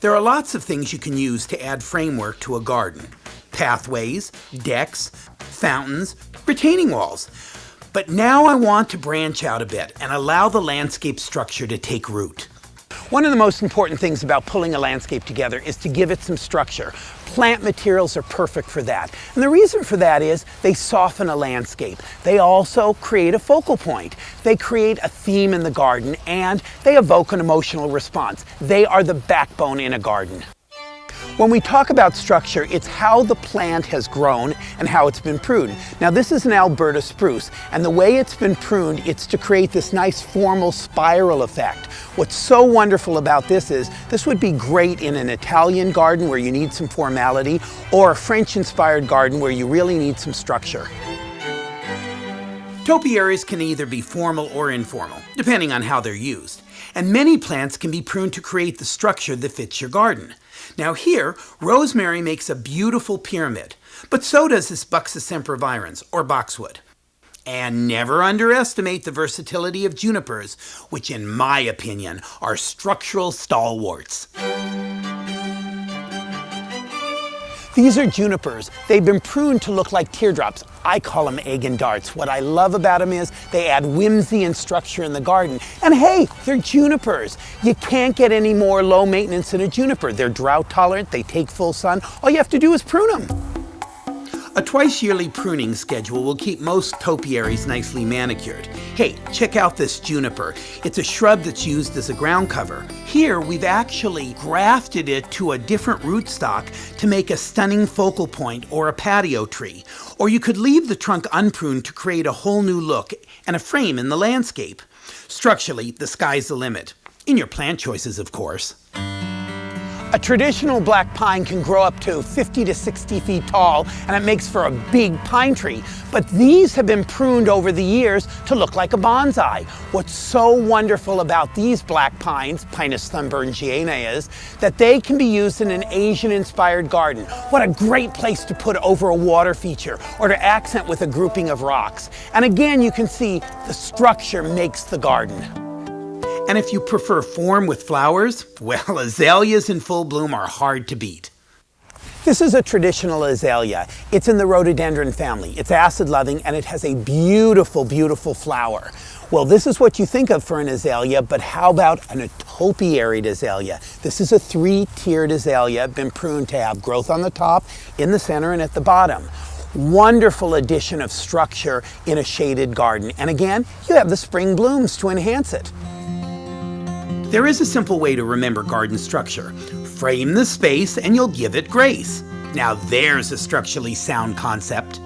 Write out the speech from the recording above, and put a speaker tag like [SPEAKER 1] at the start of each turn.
[SPEAKER 1] There are lots of things you can use to add framework to a garden. Pathways, decks, fountains, retaining walls. But now I want to branch out a bit and allow the landscape structure to take root. One of the most important things about pulling a landscape together is to give it some structure. Plant materials are perfect for that. And the reason for that is they soften a landscape. They also create a focal point. They create a theme in the garden, and they evoke an emotional response. They are the backbone in a garden. When we talk about structure, it's how the plant has grown and how it's been pruned. Now, this is an Alberta spruce, and the way it's been pruned, it's to create this nice formal spiral effect. What's so wonderful about this is this would be great in an Italian garden where you need some formality, or a French-inspired garden where you really need some structure. Topiaries can either be formal or informal, depending on how they're used. And many plants can be pruned to create the structure that fits your garden. Now here, rosemary makes a beautiful pyramid, but so does this Buxa sempervirens, or boxwood. And never underestimate the versatility of junipers, which in my opinion are structural stalwarts. These are junipers. They've been pruned to look like teardrops. I call them egg and darts. What I love about them is they add whimsy and structure in the garden. And hey, they're junipers. You can't get any more low maintenance than a juniper. They're drought tolerant, they take full sun. All you have to do is prune them. A twice-yearly pruning schedule will keep most topiaries nicely manicured. Hey, check out this juniper. It's a shrub that's used as a ground cover. Here, we've actually grafted it to a different rootstock to make a stunning focal point or a patio tree. Or you could leave the trunk unpruned to create a whole new look and a frame in the landscape. Structurally, the sky's the limit. In your plant choices, of course. A traditional black pine can grow up to 50 to 60 feet tall, and it makes for a big pine tree. But these have been pruned over the years to look like a bonsai. What's so wonderful about these black pines, Pinus thunbergiana, is that they can be used in an Asian-inspired garden. What a great place to put over a water feature, or to accent with a grouping of rocks. And again, you can see the structure makes the garden. And if you prefer form with flowers, well, azaleas in full bloom are hard to beat. This is a traditional azalea. It's in the rhododendron family. It's acid-loving, and it has a beautiful, beautiful flower. Well, this is what you think of for an azalea, but how about an topiaried azalea? This is a three-tiered azalea, been pruned to have growth on the top, in the center, and at the bottom. Wonderful addition of structure in a shaded garden. And again, you have the spring blooms to enhance it. There is a simple way to remember garden structure. Frame the space and you'll give it grace. Now there's a structurally sound concept.